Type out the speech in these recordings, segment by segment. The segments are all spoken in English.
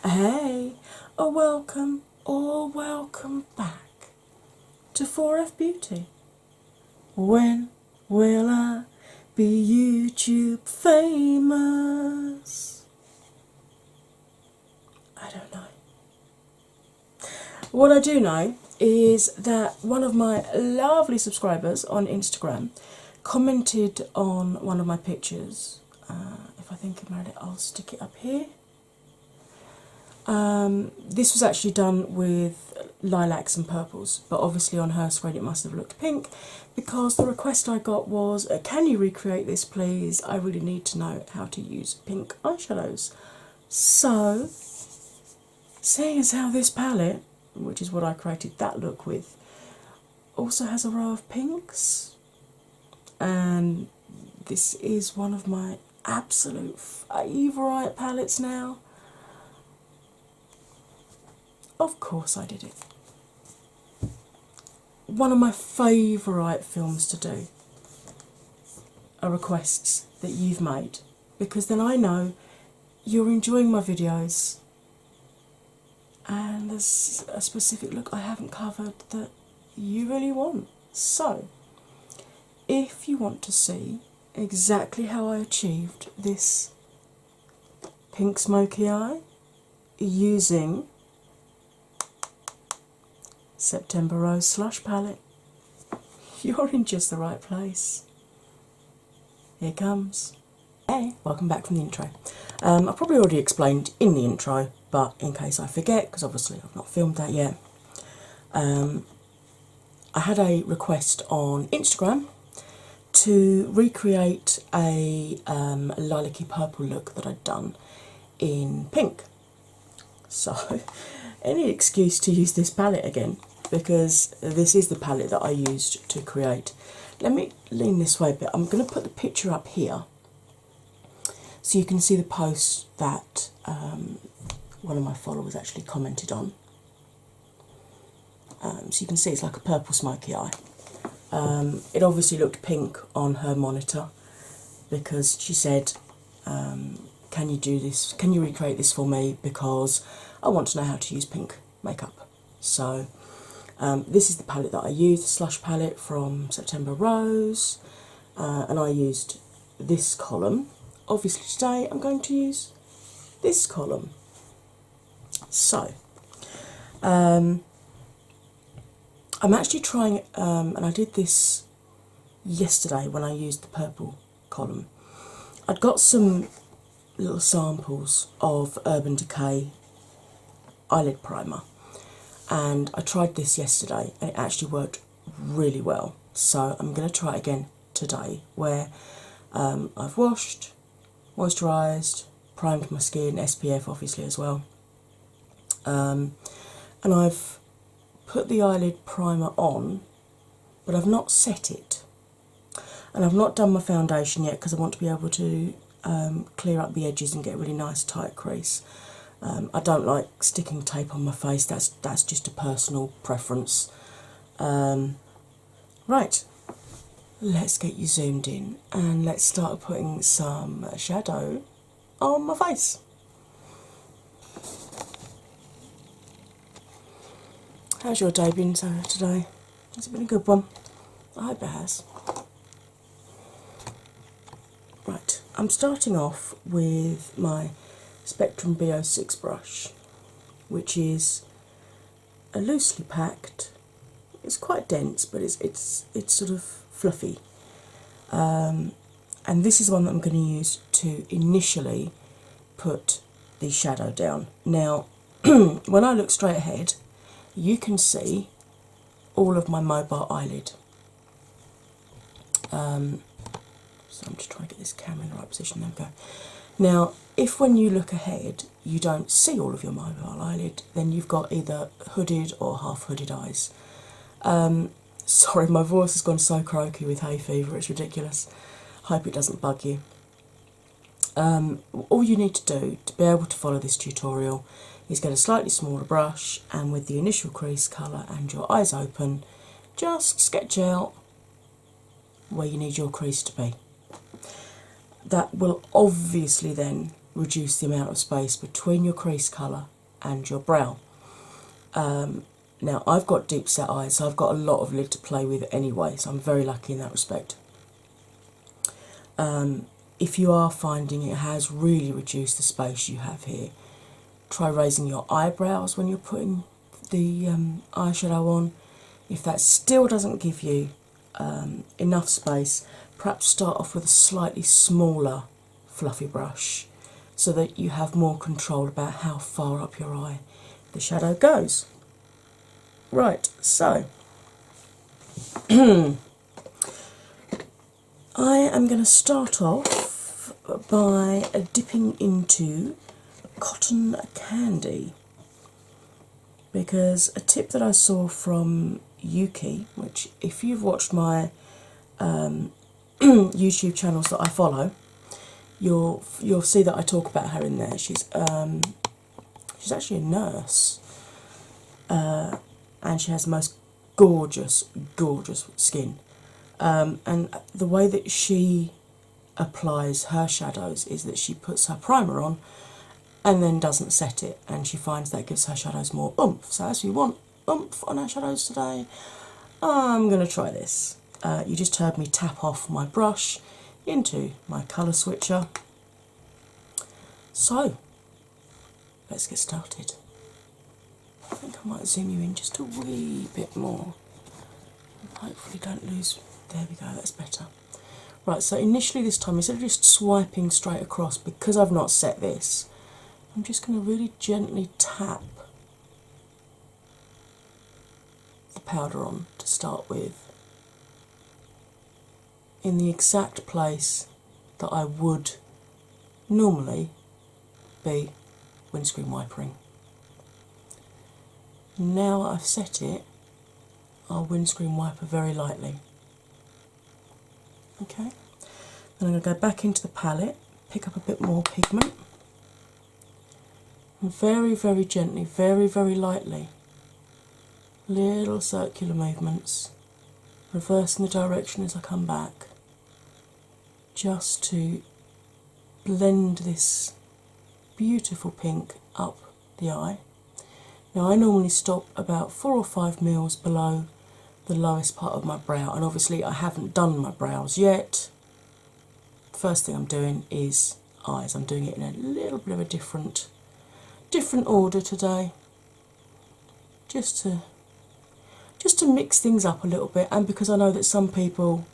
Hey, welcome or welcome back to 4F Beauty. When will I be YouTube famous? I don't know. What I do know is that one of my lovely subscribers on Instagram commented on one of my pictures. If I think about it, I'll stick it up here. This was actually done with lilacs and purples, but obviously on her screen it must have looked pink because the request I got was, can you recreate this please? I really need to know how to use pink eyeshadows. So, seeing as how this palette, which is what I created that look with, also has a row of pinks, and this is one of my absolute favourite palettes now. Of course I did it. One of my favourite films to do are requests that you've made, because then I know you're enjoying my videos and there's a specific look I haven't covered that you really want. So, if you want to see exactly how I achieved this pink smoky eye using September Rose Slush palette, you're in just the right place. Here comes. Hey, welcome back from the intro. I've probably already explained in the intro, but in case I forget, because obviously I've not filmed that yet, I had a request on Instagram to recreate a lilac-y purple look that I'd done in pink. So, any excuse to use this palette again, because this is the palette that I used to create. Let me lean this way a bit. I'm going to put the picture up here so you can see the post that one of my followers actually commented on. So you can see it's like a purple smoky eye. It obviously looked pink on her monitor because she said, can you do this? Can you recreate this for me? Because I want to know how to use pink makeup. So this is the palette that I used, the Slush palette from September Rose, and I used this column. Obviously today I'm going to use this column. So I'm actually trying, and I did this yesterday when I used the purple column. I'd got some little samples of Urban Decay eyelid primer, and I tried this yesterday and it actually worked really well. So I'm going to try it again today, where I've washed, moisturised, primed my skin, SPF obviously as well, and I've put the eyelid primer on, but I've not set it, and I've not done my foundation yet because I want to be able to clear up the edges and get a really nice tight crease. I don't like sticking tape on my face, that's just a personal preference. Right, let's get you zoomed in and let's start putting some shadow on my face. How's your day been today? Has it been a good one? I hope it has. Right, I'm starting off with my Spectrum B06 brush, which is a loosely packed. It's quite dense, but it's sort of fluffy. And this is one that I'm going to use to initially put the shadow down. Now, when I look straight ahead, you can see all of my mobile eyelid. So I'm just trying to get this camera in the right position. There we go. Now, if when you look ahead you don't see all of your mobile eyelid, then you've got either hooded or half hooded eyes. Sorry, my voice has gone so croaky with hay fever, it's ridiculous. Hope it doesn't bug you. All you need to do to be able to follow this tutorial is get a slightly smaller brush, and with the initial crease colour and your eyes open, just sketch out where you need your crease to be. That will obviously then reduce the amount of space between your crease colour and your brow. Now, I've got deep set eyes, so I've got a lot of lid to play with anyway, so I'm very lucky in that respect. If you are finding it has really reduced the space you have here, try raising your eyebrows when you're putting the eyeshadow on. If that still doesn't give you enough space, perhaps start off with a slightly smaller fluffy brush so that you have more control about how far up your eye the shadow goes. Right, so I am going to start off by dipping into cotton candy, because a tip that I saw from Yuki, which if you've watched my YouTube channels that I follow, you'll see that I talk about her in there. She's actually a nurse, and she has the most gorgeous skin. And the way that she applies her shadows is that she puts her primer on and then doesn't set it, and she finds that gives her shadows more oomph. So as we want oomph on our shadows today, I'm going to try this. You just heard me tap off my brush into my colour switcher. So let's get started. I think I might zoom you in just a wee bit more. Hopefully don't lose. There we go, that's better. Right, so initially this time, instead of just swiping straight across, because I've not set this, I'm just going to really gently tap the powder on to start with, in the exact place that I would normally be windscreen wipering. Now that I've set it, I'll windscreen wiper very lightly. Okay, then I'm going to go back into the palette, pick up a bit more pigment, and very, very gently, very, very lightly, little circular movements, reversing the direction as I come back, just to blend this beautiful pink up the eye. Now I normally stop about 4 or 5 mils below the lowest part of my brow, and obviously I haven't done my brows yet. First thing I'm doing is eyes. I'm doing it in a little bit of a different order today, just to mix things up a little bit, and because I know that some people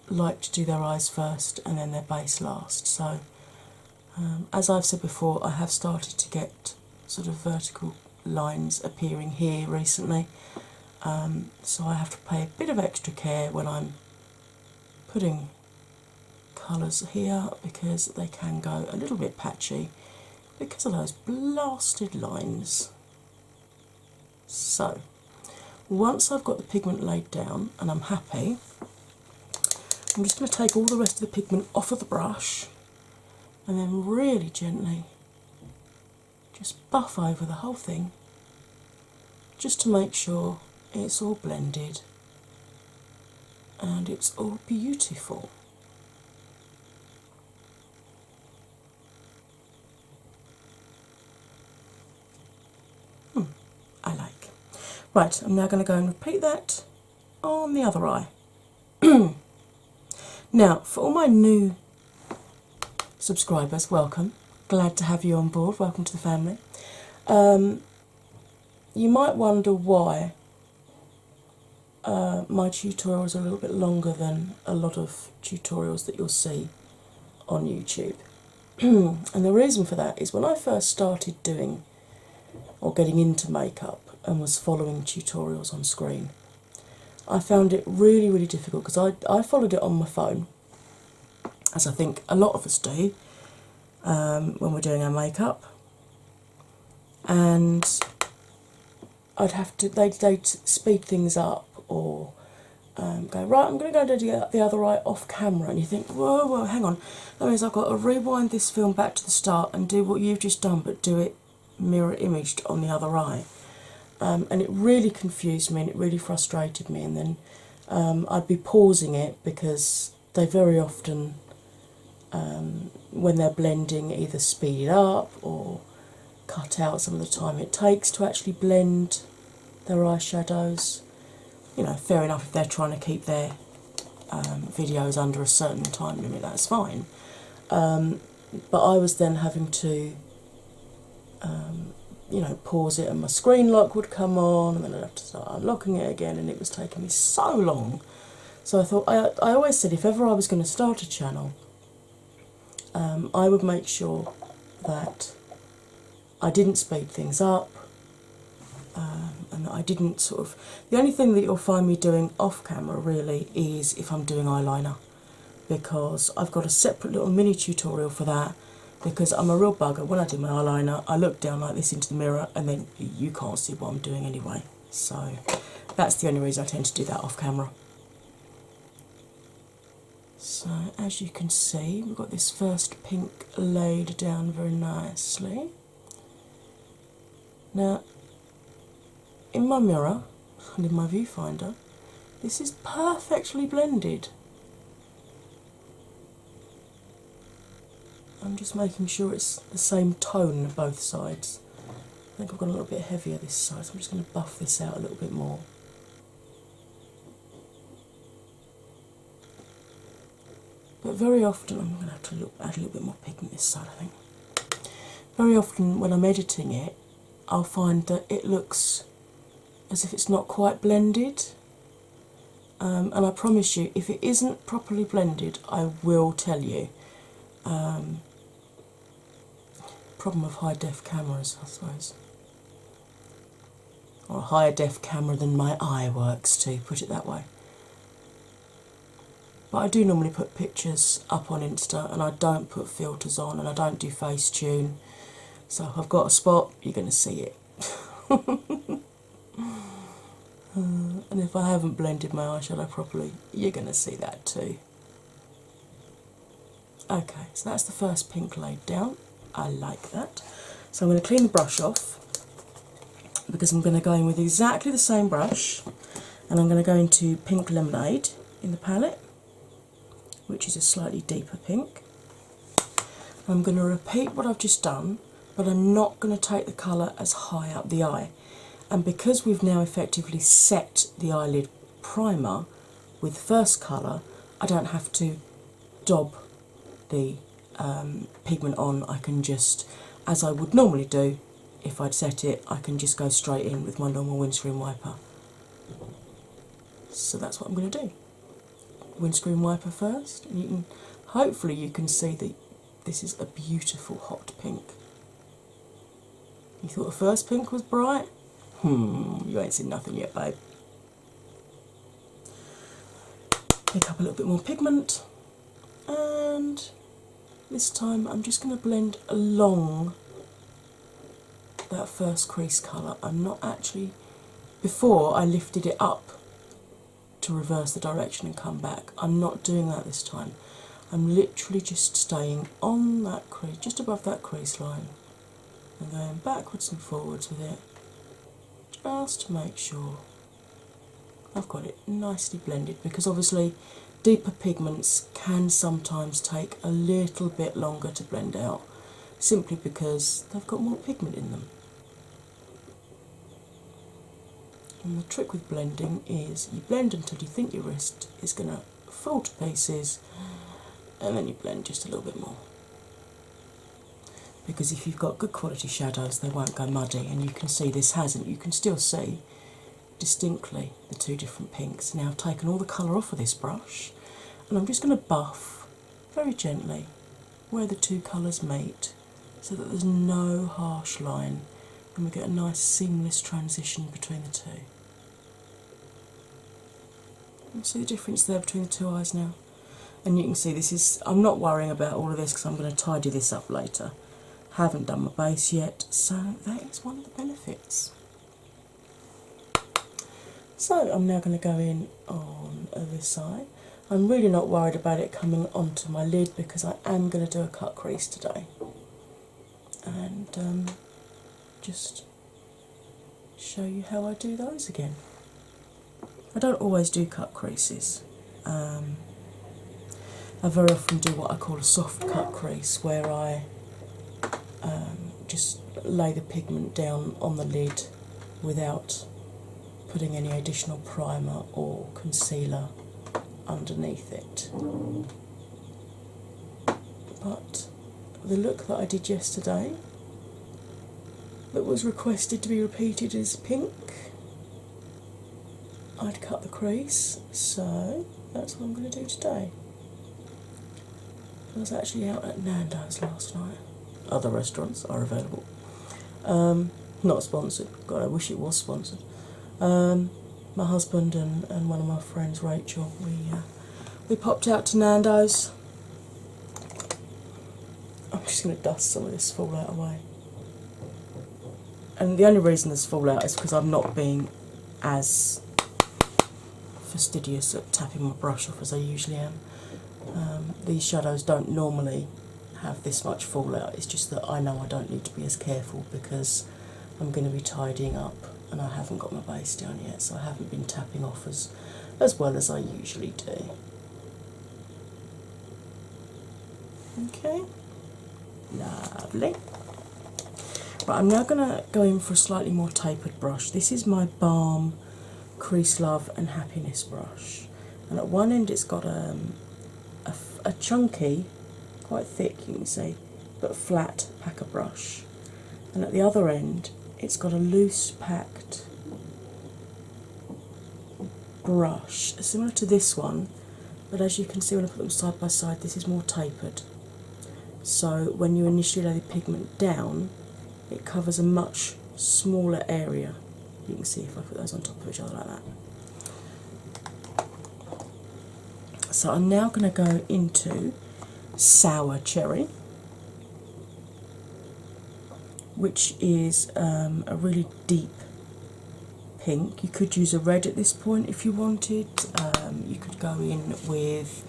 like to do their eyes first and then their base last. So as I've said before, I have started to get sort of vertical lines appearing here recently, so I have to pay a bit of extra care when I'm putting colours here, because they can go a little bit patchy because of those blasted lines. So once I've got the pigment laid down and I'm happy, I'm just going to take all the rest of the pigment off of the brush and then really gently just buff over the whole thing, just to make sure it's all blended and it's all beautiful. I like. Right, I'm now going to go and repeat that on the other eye. Now, for all my new subscribers, welcome. Glad to have you on board. Welcome to the family. You might wonder why my tutorials are a little bit longer than a lot of tutorials that you'll see on YouTube. And the reason for that is when I first started doing or getting into makeup and was following tutorials on screen, I found it really, really difficult, because I followed it on my phone, as I think a lot of us do when we're doing our makeup, and I'd have to, they'd speed things up, or go, right, I'm going to go do the other eye off camera, and you think, whoa, hang on, that means I've got to rewind this film back to the start and do what you've just done, but do it mirror imaged on the other eye. And it really confused me and it really frustrated me, and then I'd be pausing it because they very often, when they're blending, either speed it up or cut out some of the time it takes to actually blend their eyeshadows. You know, fair enough if they're trying to keep their videos under a certain time limit, that's fine. But I was then having to, you know, pause it and my screen lock would come on and then I'd have to start unlocking it again, and it was taking me so long. So I thought, I always said if ever I was going to start a channel, I would make sure that I didn't speed things up, and that I didn't sort of. The only thing that you'll find me doing off camera really is if I'm doing eyeliner, because I've got a separate little mini tutorial for that. Because I'm a real bugger. When I do my eyeliner, I look down like this into the mirror, and then you can't see what I'm doing anyway. So that's the only reason I tend to do that off camera. So as you can see, we've got this first pink laid down very nicely. Now, in my mirror and in my viewfinder, this is perfectly blended. I'm just making sure it's the same tone on both sides. I think I've gone a little bit heavier this side, so I'm just going to buff this out a little bit more. But very often, I'm going to have to add a little bit more pigment this side, I think. Very often when I'm editing it, I'll find that it looks as if it's not quite blended. And I promise you, if it isn't properly blended, I will tell you. Problem of high def cameras, I suppose. Or a higher def camera than my eye works to, put it that way. But I do normally put pictures up on Insta, and I don't put filters on, and I don't do Facetune. So if I've got a spot, you're going to see it. And if I haven't blended my eyeshadow properly, you're going to see that too. Okay, so that's the first pink laid down. I like that. So I'm going to clean the brush off, because I'm going to go in with exactly the same brush, and I'm going to go into Pink Lemonade in the palette, which is a slightly deeper pink. I'm going to repeat what I've just done, but I'm not going to take the colour as high up the eye. And because we've now effectively set the eyelid primer with first colour, I don't have to daub the pigment on. I can just, as I would normally do if I'd set it, I can just go straight in with my normal windscreen wiper. So that's what I'm going to do. Windscreen wiper first, and you can, hopefully you can see that this is a beautiful hot pink. You thought the first pink was bright? You ain't seen nothing yet, babe. Pick up a little bit more pigment, and this time I'm just going to blend along that first crease colour. I'm not actually, before I lifted it up to reverse the direction and come back. I'm not doing that this time. I'm literally just staying on that crease, just above that crease line, and going backwards and forwards with it, just to make sure I've got it nicely blended, because obviously deeper pigments can sometimes take a little bit longer to blend out, simply because they've got more pigment in them. And the trick with blending is you blend until you think your wrist is going to fall to pieces, and then you blend just a little bit more. Because if you've got good quality shadows, they won't go muddy, and you can see this hasn't. You can still see distinctly the two different pinks. Now I've taken all the colour off of this brush, and I'm just going to buff very gently where the two colours meet, so that there's no harsh line, and we get a nice seamless transition between the two. You see the difference there between the two eyes now? And you can see this is, I'm not worrying about all of this because I'm going to tidy this up later. Haven't done my base yet, so that is one of the benefits. So I'm now going to go in on this side. I'm really not worried about it coming onto my lid, because I am going to do a cut crease today. And just show you how I do those again. I don't always do cut creases. I very often do what I call a soft cut crease, where I just lay the pigment down on the lid without putting any additional primer or concealer underneath it. But the look that I did yesterday, that was requested to be repeated as pink, I'd cut the crease, so that's what I'm going to do today. I was actually out at Nando's last night. Other restaurants are available. Not sponsored. God, I wish it was sponsored. My husband and one of my friends, Rachel, we popped out to Nando's. I'm just going to dust some of this fallout away. And the only reason this fallout is because I'm not being as fastidious at tapping my brush off as I usually am. These shadows don't normally have this much fallout. It's just that I know I don't need to be as careful because I'm going to be tidying up and I haven't got my base down yet, so I haven't been tapping off as well as I usually do. Okay, lovely. Right, I'm now going to go in for a slightly more tapered brush. This is my Balm Crease Love and Happiness brush, and at one end it's got a chunky, quite thick, you can see, but flat packer brush, and at the other end it's got a loose packed brush similar to this one, but as you can see when I put them side by side, this is more tapered, so when you initially lay the pigment down it covers a much smaller area. You can see if I put those on top of each other like that. So I'm now going to go into Sour Cherry, which is a really deep pink. You could use a red at this point if you wanted. You could go in with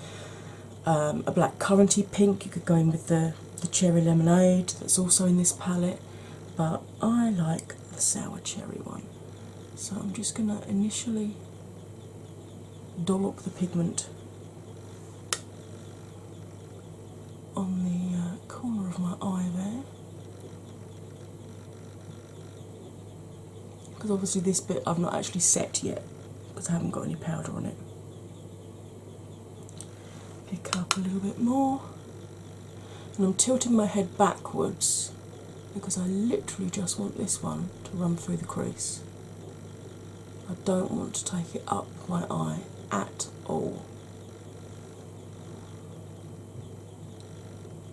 a black curranty pink. You could go in with the cherry lemonade that's also in this palette, but I like the sour cherry one. So I'm just going to initially dollop the pigment on the corner of my eye there, because obviously this bit I've not actually set yet because I haven't got any powder on it. Pick up a little bit more, and I'm tilting my head backwards because I literally just want this one to run through the crease. I don't want to take it up my eye at all.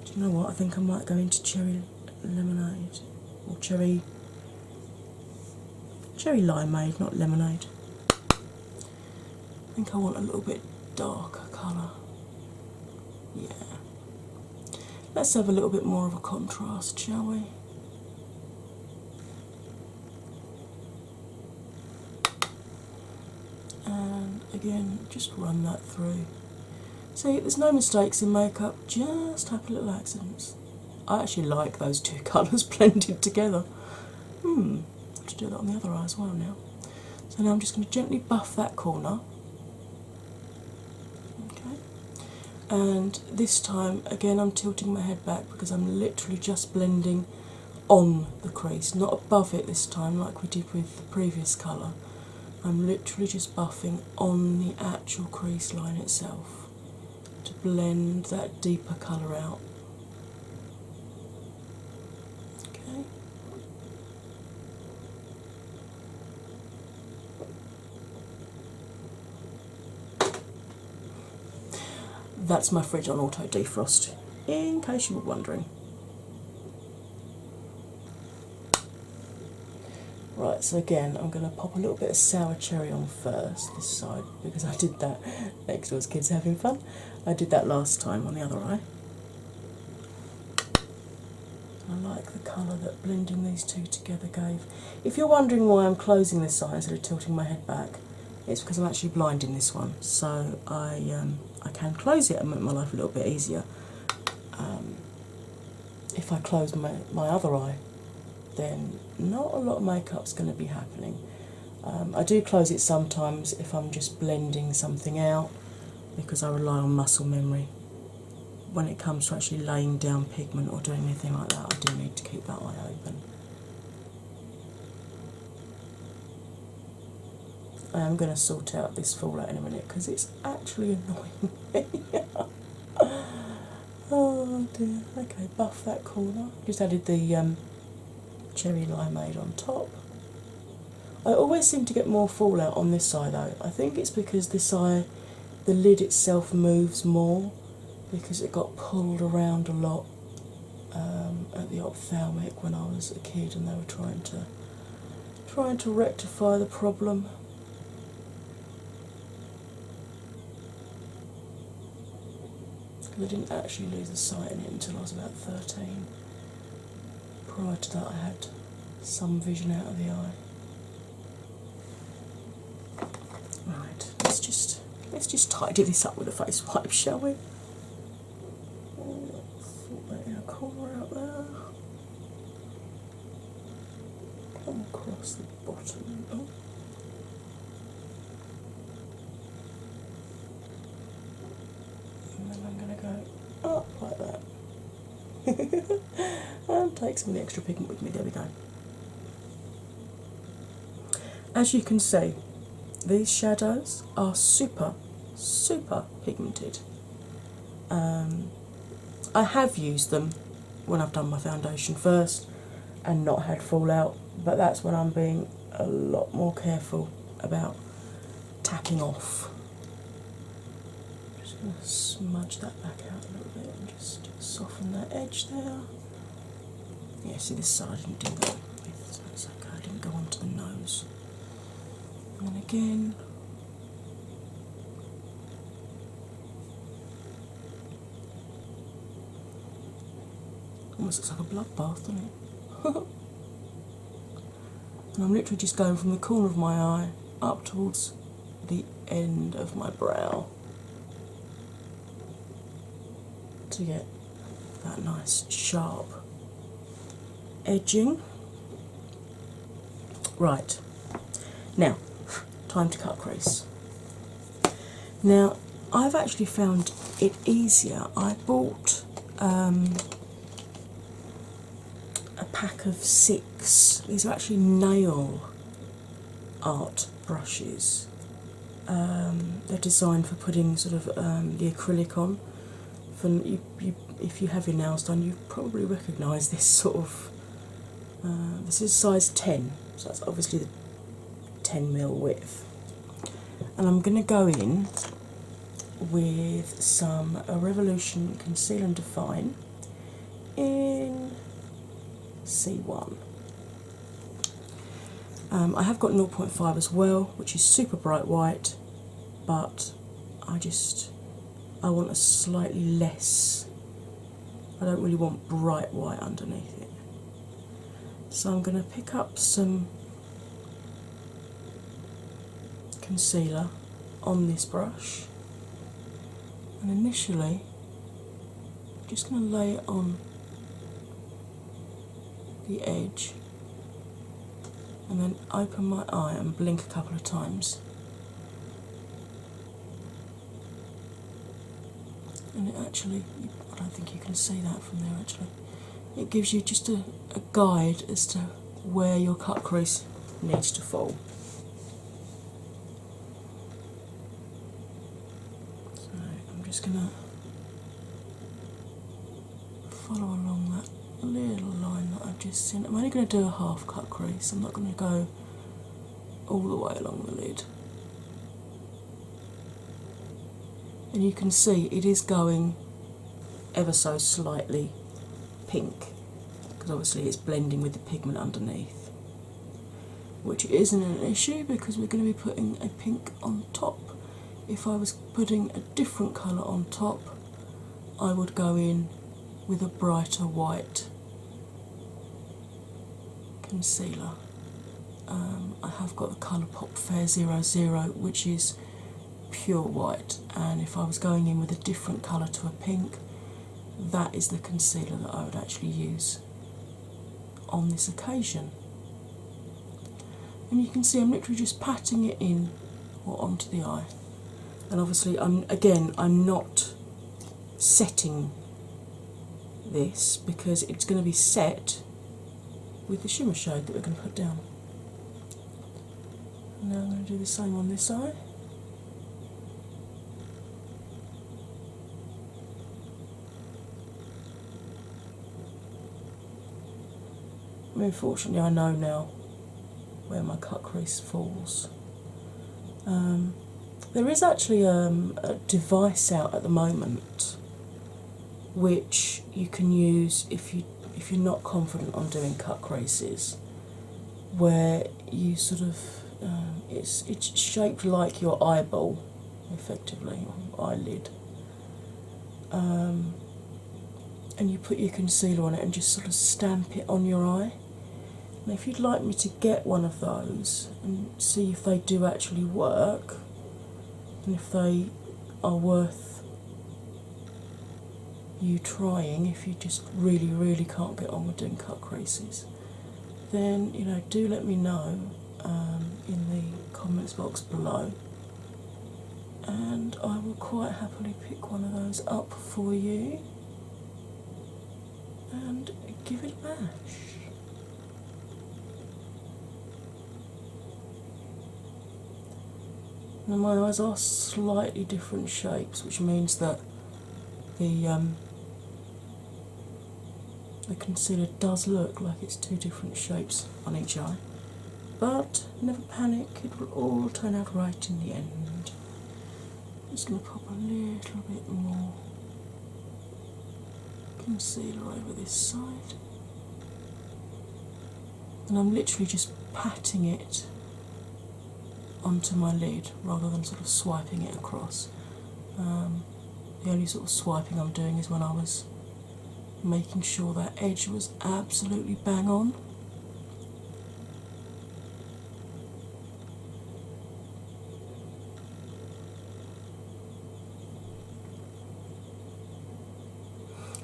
Do you know what? I think I might go into cherry lemonade or cherry limeade, not lemonade. I think I want a little bit darker colour. Yeah. Let's have a little bit more of a contrast, shall we? And again, just run that through. See, there's no mistakes in makeup, just happy little accidents. I actually like those two colours blended together. I have to do that on the other eye as well now. So now I'm just going to gently buff that corner. Okay. And this time, again, I'm tilting my head back because I'm literally just blending on the crease, not above it this time like we did with the previous colour. I'm literally just buffing on the actual crease line itself to blend that deeper colour out. Okay. That's my fridge on auto defrost, in case you were wondering. Right, so again, I'm going to pop a little bit of sour cherry on first, this side, because I did that next door's kids having fun. I did that last time on the other eye. I like the colour that blending these two together gave. If you're wondering why I'm closing this eye instead of tilting my head back, it's because I'm actually blind in this one, so I can close it and make my life a little bit easier. If I close my other eye, then not a lot of makeup's going to be happening. I do close it sometimes if I'm just blending something out because I rely on muscle memory. when it comes to actually laying down pigment or doing anything like that, I do need to keep that eye open. I am going to sort out this fallout in a minute because it's actually annoying me. Oh dear. Okay, buff that corner. Just added the cherry limeade on top. I always seem to get more fallout on this eye though. I think it's because this eye, the lid itself moves more because it got pulled around a lot at the ophthalmic when I was a kid, and they were trying to rectify the problem. I didn't actually lose the sight in it until I was about 13. Prior to that, I had some vision out of the eye. Right, let's just tidy this up with a face wipe, shall we? Sort that inner corner out there. Come across the bottom. Oh. And then I'm going to go up like that. And take some of the extra pigment with me. There we go. As you can see, these shadows are super pigmented. I have used them when I've done my foundation first and not had fallout, but that's when I'm being a lot more careful about tapping off. Just going to smudge that back out a little bit and just soften that edge there. Yeah, see, this side I didn't do that with, so that's okay, I didn't go onto the nose. And again, almost looks like a bloodbath, doesn't it? And I'm literally just going from the corner of my eye up towards the end of my brow to get that nice sharp edging. Right, now time to cut crease. Now I've actually found it easier. I bought a pack of 6. These are actually nail art brushes. They're designed for putting sort of the acrylic on. If you have your nails done, you probably recognise this sort of. This is size 10, so that's obviously the 10mm width. And I'm going to go in with some Revolution Conceal and Define in C1. I have got 0.5 as well, which is super bright white, but I want a slightly less, I don't really want bright white underneath it. So I'm going to pick up some concealer on this brush, and initially I'm just going to lay it on the edge and then open my eye and blink a couple of times, and it actually, I don't think you can see that from there actually, it gives you just a guide as to where your cut crease needs to fall. So I'm just going to follow along that little line that I've just seen. I'm only going to do a half cut crease, I'm not going to go all the way along the lid. And you can see it is going ever so slightly pink, because obviously it's blending with the pigment underneath, which isn't an issue because we're going to be putting a pink on top. If I was putting a different colour on top, I would go in with a brighter white concealer. I have got the Colourpop Fair 00, which is pure white, and if I was going in with a different colour to a pink, that is the concealer that I would actually use on this occasion. And you can see I'm literally just patting it in or onto the eye, and obviously I'm not setting this because it's going to be set with the shimmer shade that we're going to put down. And now I'm going to do the same on this eye. Unfortunately, I know now where my cut crease falls. There is actually a device out at the moment which you can use if you're not confident on doing cut creases, where you sort of it's shaped like your eyeball, effectively, or eyelid, and you put your concealer on it and just sort of stamp it on your eye. And if you'd like me to get one of those and see if they do actually work, and if they are worth you trying, if you just really, really can't get on with doing cut creases, then do let me know in the comments box below, and I will quite happily pick one of those up for you and give it a bash. Now my eyes are slightly different shapes, which means that the concealer does look like it's two different shapes on each eye. But never panic, it will all turn out right in the end. I'm just going to pop a little bit more concealer over this side. And I'm literally just patting it onto my lid rather than sort of swiping it across. The only sort of swiping I'm doing is when I was making sure that edge was absolutely bang on.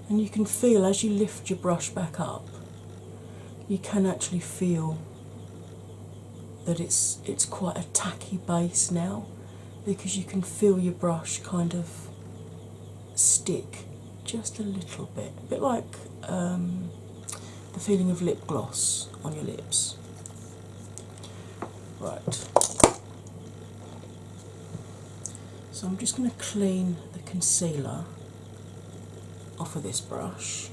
And you can feel as you lift your brush back up, you can actually feel that it's quite a tacky base now, because you can feel your brush kind of stick just a little bit, a bit like the feeling of lip gloss on your lips. Right, so I'm just going to clean the concealer off of this brush.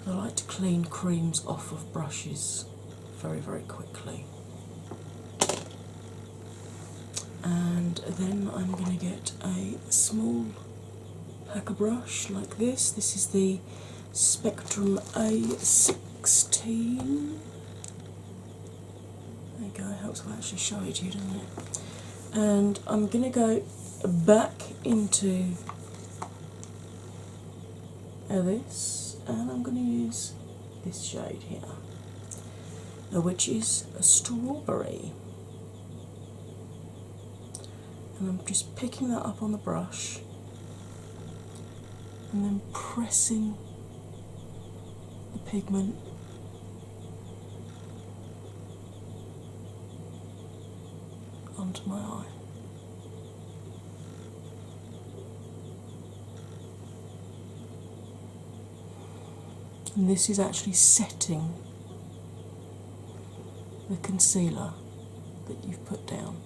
I like to clean creams off of brushes very, very quickly. And then I'm going to get a small packer brush like this. This is the Spectrum A16. There you go, it helps if I actually show it to you, doesn't it? And I'm going to go back into this. And I'm going to use this shade here, which is a strawberry. And I'm just picking that up on the brush and then pressing the pigment onto my eye. And this is actually setting the concealer that you've put down.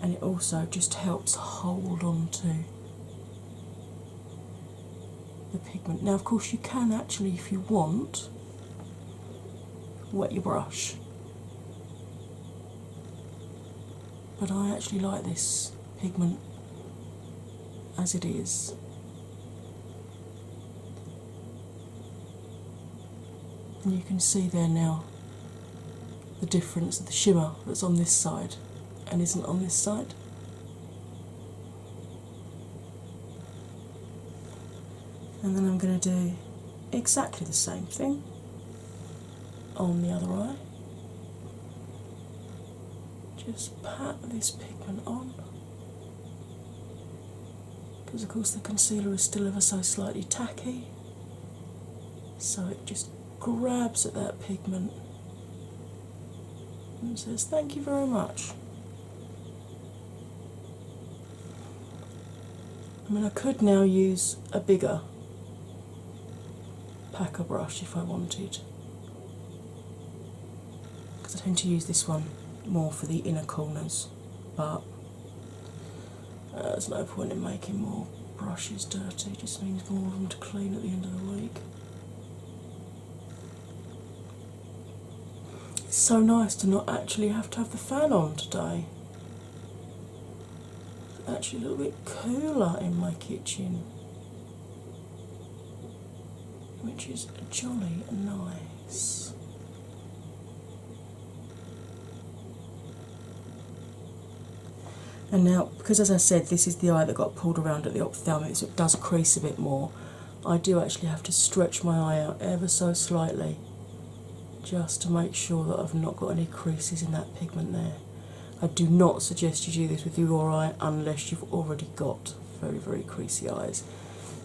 And it also just helps hold on to the pigment. Now, of course, you can actually, if you want, wet your brush. But I actually like this pigment as it is. And you can see there now the difference of the shimmer that's on this side and isn't on this side. And then I'm going to do exactly the same thing on the other eye. Just pat this pigment on, because of course the concealer is still ever so slightly tacky, so it just grabs at that pigment and says thank you very much. I mean, I could now use a bigger packer brush if I wanted, because I tend to use this one more for the inner corners, but there's no point in making more brushes dirty, it just means more of them to clean at the end of the week. It's so nice to not actually have to have the fan on today. It's actually a little bit cooler in my kitchen, which is jolly nice. And now, because as I said, this is the eye that got pulled around at the ophthalmic, so it does crease a bit more, I do actually have to stretch my eye out ever so slightly just to make sure that I've not got any creases in that pigment there. I do not suggest you do this with your eye unless you've already got very, very creasy eyes,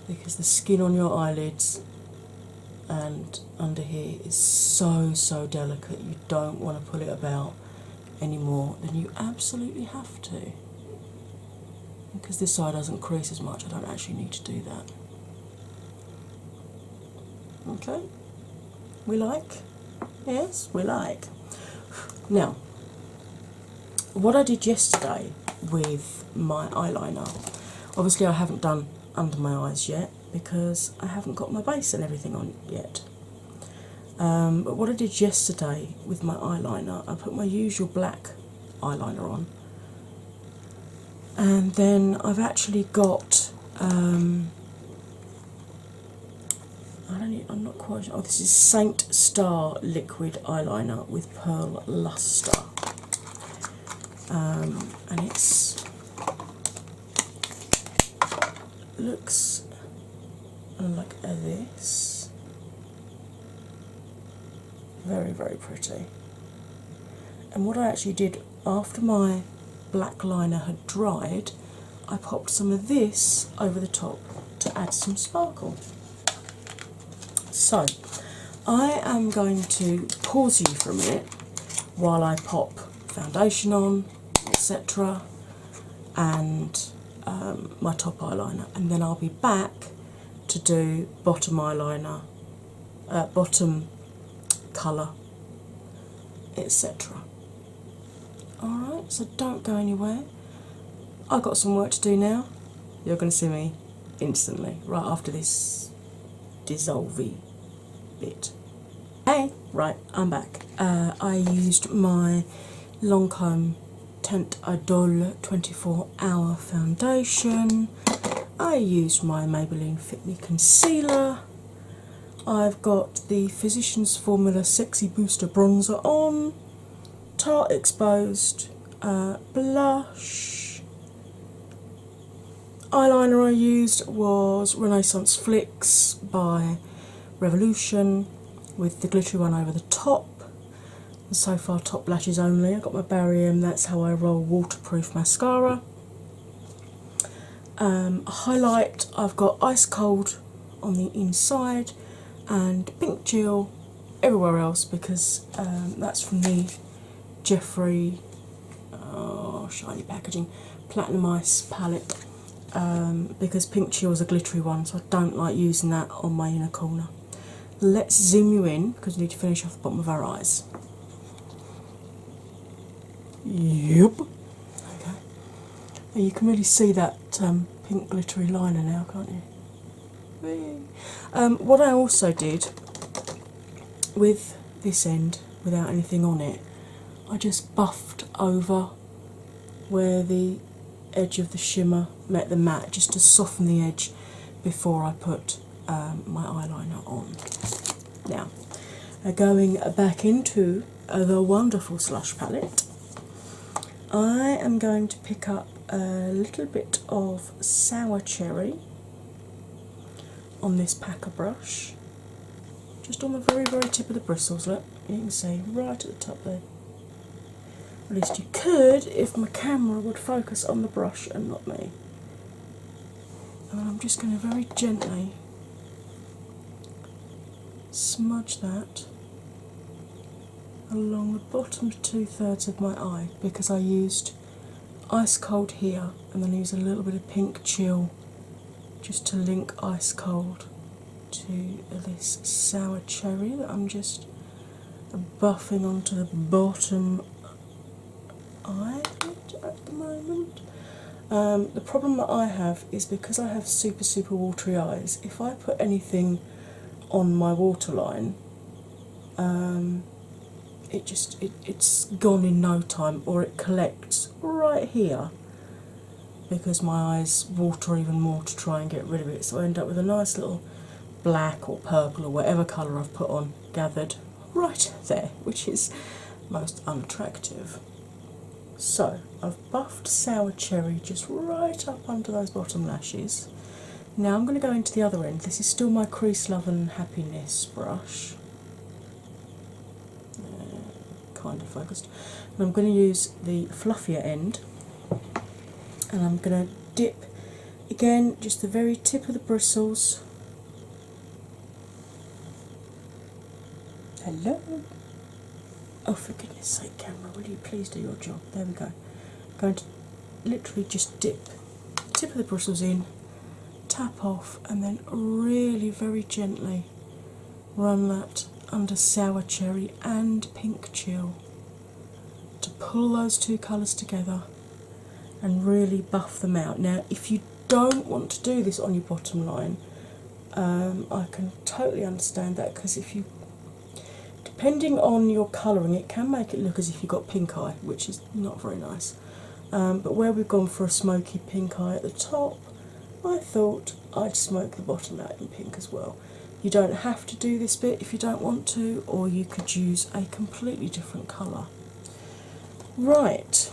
because the skin on your eyelids and under here is so delicate. You don't want to pull it about any more than you absolutely have to. Because this side doesn't crease as much, I don't actually need to do that. Okay, we like? Yes, we like. Now, what I did yesterday with my eyeliner, obviously I haven't done under my eyes yet because I haven't got my base and everything on yet. But what I did yesterday with my eyeliner, I put my usual black eyeliner on, and then I've actually got I'm not quite sure. Oh, this is Saint Star liquid eyeliner with pearl luster, and looks like this. Very, very pretty. And what I actually did after my black liner had dried, I popped some of this over the top to add some sparkle. So, I am going to pause you for a minute while I pop foundation on, etc., and my top eyeliner, and then I'll be back to do bottom eyeliner, bottom colour, etc. Alright, so don't go anywhere. I've got some work to do now. You're going to see me instantly, right after this dissolvey bit. Hey, right, I'm back. I used my Lancome Teint Idole 24-hour foundation. I used my Maybelline Fit Me concealer. I've got the Physicians Formula Sexy Booster bronzer on, Tarte Exposed blush. Eyeliner I used was Renaissance Flicks by Revolution with the glittery one over the top. And so far top lashes only. I've got my Barry M, That's How I Roll waterproof mascara. Highlight, I've got Ice Cold on the inside and Pink Chill everywhere else, because that's from the Jeffree shiny packaging Platinum Ice palette, because Pink Chill is a glittery one, so I don't like using that on my inner corner. Let's zoom you in because we need to finish off the bottom of our eyes. Yep. Okay. And you can really see that pink glittery liner now, can't you? What I also did with this end, without anything on it, I just buffed over where the edge of the shimmer met the matte, just to soften the edge before I put my eyeliner on. Now, going back into the wonderful Slush palette, I am going to pick up a little bit of Sour Cherry on this packer brush, just on the very, very tip of the bristles. Look, you can see right at the top there. At least you could if my camera would focus on the brush and not me. And I'm just going to very gently smudge that along the bottom 2/3 of my eye, because I used Ice Cold here and then I used a little bit of Pink Chill just to link ice cold to this sour cherry that I'm just buffing onto the bottom eyelid at the moment. The problem that I have is because I have super watery eyes, if I put anything on my waterline, it's gone in no time, or it collects right here because my eyes water even more to try and get rid of it. So I end up with a nice little black or purple or whatever colour I've put on gathered right there, which is most unattractive. So I've buffed sour cherry just right up under those bottom lashes. Now I'm going to go into the other end. This is still my Crease Love and Happiness brush. Kind of focused. And I'm going to use the fluffier end, and I'm going to dip again just the very tip of the bristles. Hello. Oh, for goodness sake, camera, will you please do your job? There we go. I'm going to literally just dip the tip of the bristles in, tap off, and then really very gently run that under sour cherry and pink chill to pull those two colours together and really buff them out. Now, if you don't want to do this on your bottom line, I can totally understand that, because if you, depending on your colouring, it can make it look as if you've got pink eye, which is not very nice. But where we've gone for a smoky pink eye at the top, I thought I'd smoke the bottom out in pink as well. You don't have to do this bit if you don't want to, or you could use a completely different colour. Right,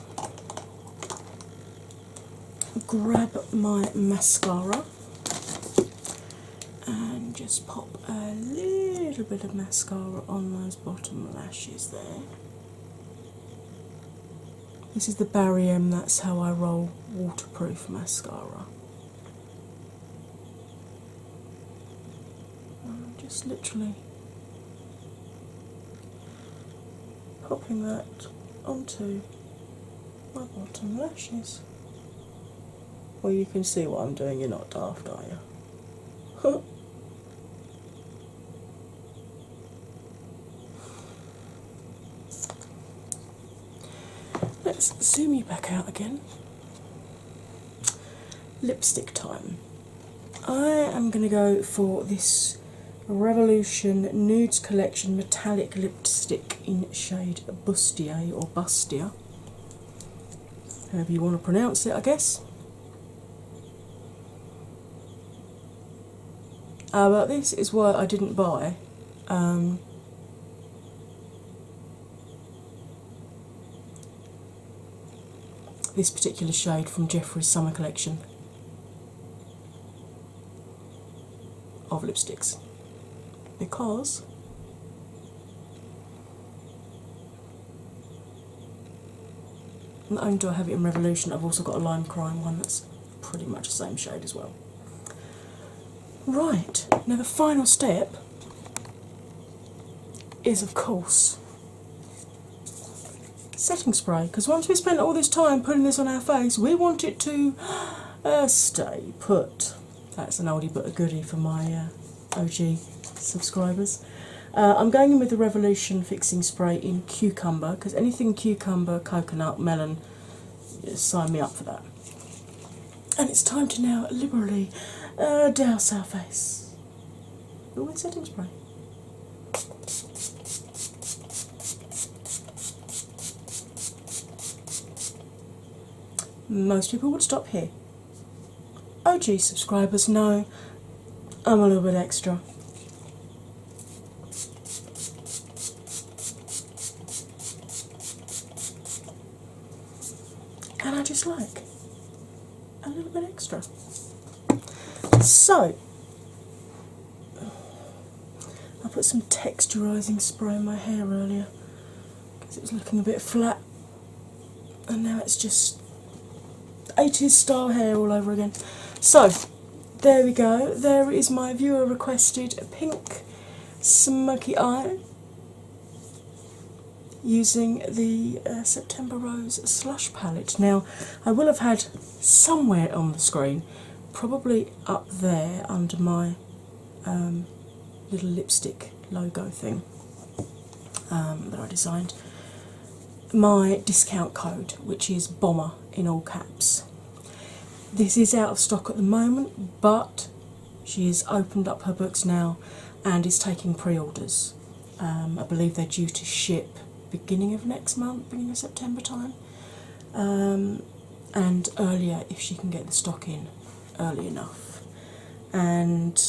grab my mascara and just pop a little bit of mascara on those bottom lashes there. This is the Barry M, That's How I Roll waterproof mascara. Just literally popping that onto my bottom lashes. Well, you can see what I'm doing, you're not daft, are you? Let's zoom you back out again. Lipstick time. I am going to go for this Revolution Nudes Collection Metallic Lipstick in shade Bustier or Bustia, however you want to pronounce it, I guess. But this is what I didn't buy. This particular shade from Jeffrey's summer collection of lipsticks, because not only do I have it in Revolution, I've also got a Lime Crime one that's pretty much the same shade as well. Right, now the final step is, of course, setting spray, because once we spent all this time putting this on our face, we want it to stay put. That's an oldie but a goodie for my OG subscribers. I'm going in with the Revolution Fixing Spray in Cucumber, because anything cucumber, coconut, melon, sign me up for that. And it's time to now liberally douse our face with setting spray. Most people would stop here. OG subscribers know I'm a little bit extra. And I just like a little bit extra. So, I put some texturising spray in my hair earlier because it was looking a bit flat, and now it's just 80s style hair all over again. So, there we go. There is my viewer requested pink smoky eye using the September Rose Slush palette. Now, I will have had somewhere on the screen probably up there under my little lipstick logo thing that I designed, my discount code, which is BOMBER in all caps. This is out of stock at the moment, but she has opened up her books now and is taking pre-orders. I believe they're due to ship beginning of next month, beginning of September time, and earlier if she can get the stock in early enough. And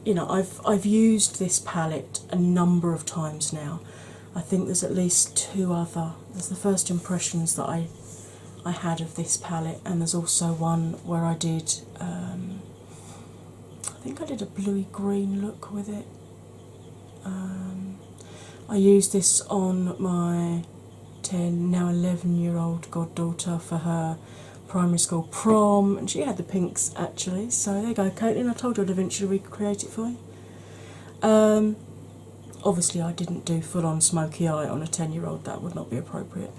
you know, I've used this palette a number of times now. I think there's at least two other. There's the first impressions that I had of this palette, and there's also one where I did. I think I did a bluey green look with it. I used this on my 10, now 11-year-old goddaughter for her primary school prom, and she had the pinks actually. So there you go, Caitlin. I told you I'd eventually recreate it for you. Obviously, I didn't do full-on smoky eye on a 10-year-old. That would not be appropriate.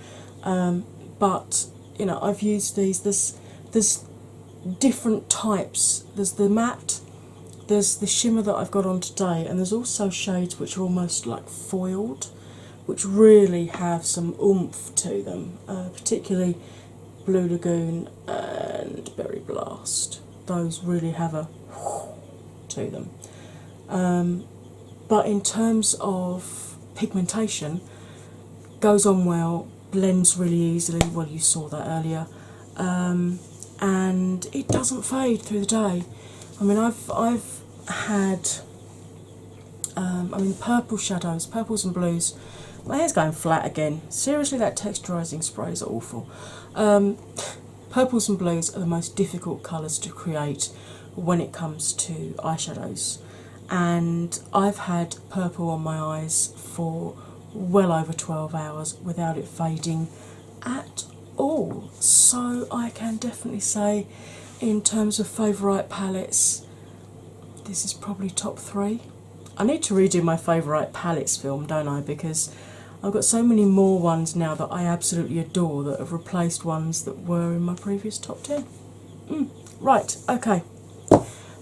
But you know, I've used these. There's different types. There's the matte. There's the shimmer that I've got on today, and there's also shades which are almost like foiled, which really have some oomph to them, particularly Blue Lagoon and Berry Blast. Those really have a to them. But in terms of pigmentation, goes on well, blends really easily. Well, you saw that earlier, and it doesn't fade through the day. I mean, I've had, purple shadows, purples and blues. My hair's going flat again. Seriously, that texturising spray is awful. Purples and blues are the most difficult colours to create when it comes to eyeshadows. And I've had purple on my eyes for well over 12 hours without it fading at all. So I can definitely say, in terms of favourite palettes, this is probably top 3. I need to redo my favourite palettes film, don't I? Because I've got so many more ones now that I absolutely adore that have replaced ones that were in my previous top 10. Right, okay.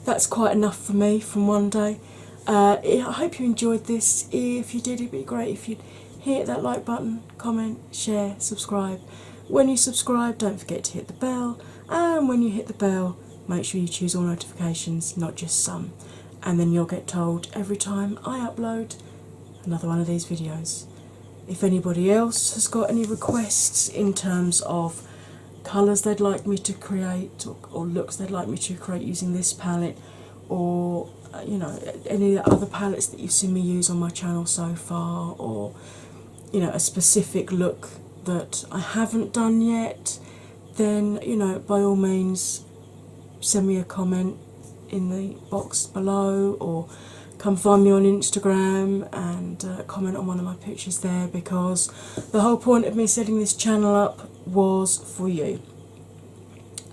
That's quite enough for me from one day. I hope you enjoyed this. If you did, it'd be great if you'd hit that like button, comment, share, subscribe. When you subscribe, don't forget to hit the bell. And when you hit the bell, make sure you choose all notifications, not just some. And then you'll get told every time I upload another one of these videos. If anybody else has got any requests in terms of colours they'd like me to create, or looks they'd like me to create using this palette, or you know, any of the other palettes that you've seen me use on my channel so far, or you know, a specific look that I haven't done yet, then you know, by all means send me a comment in the box below, or come find me on Instagram and comment on one of my pictures there, because the whole point of me setting this channel up was for you.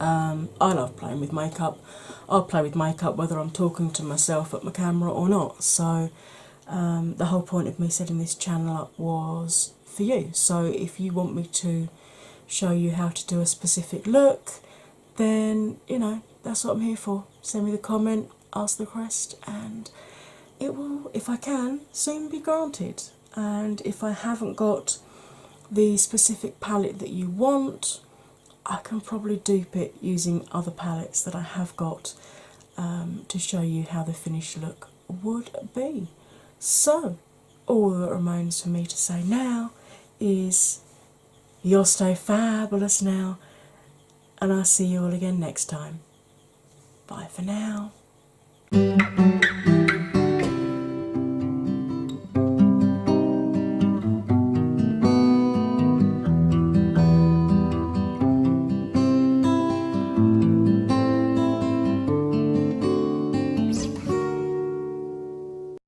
I love playing with makeup. I'll play with makeup whether I'm talking to myself at my camera or not. So the whole point of me setting this channel up was for you. So if you want me to show you how to do a specific look, then you know, that's what I'm here for. Send me the comment, ask the request, and it will, if I can, soon be granted. And if I haven't got the specific palette that you want, I can probably dupe it using other palettes that I have got to show you how the finished look would be. So, all that remains for me to say now is you'll stay fabulous now, and I'll see you all again next time. Bye for now.